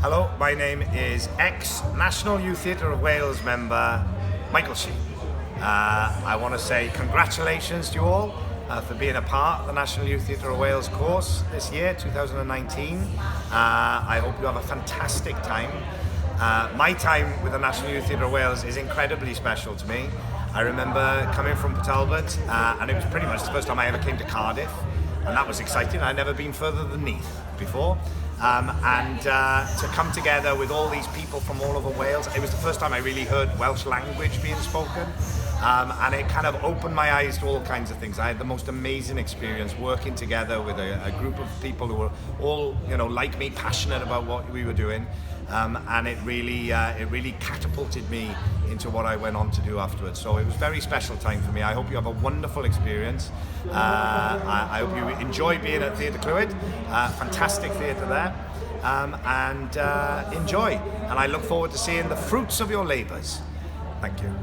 Hello, my name is ex-National Youth Theatre of Wales member Michael Sheen. I want to say congratulations to you all for being a part of the National Youth Theatre of Wales course this year, 2019. I hope you have a fantastic time. My time with the National Youth Theatre of Wales is incredibly special to me. I remember coming from Port Talbot and it was pretty much the first time I ever came to Cardiff, and that was exciting. I'd never been further than Neath before. To come together with all these people from all over Wales, it was the first time I really heard Welsh language being spoken, and it kind of opened my eyes to all kinds of things. I had the most amazing experience working together with a group of people who were all, like me, passionate about what we were doing, and it really catapulted me into what I went on to do afterwards. So it was a very special time for me. I hope you have a wonderful experience. I hope you enjoy being at Theatre Clwyd, fantastic theatre there, and enjoy. And I look forward to seeing the fruits of your labours. Thank you.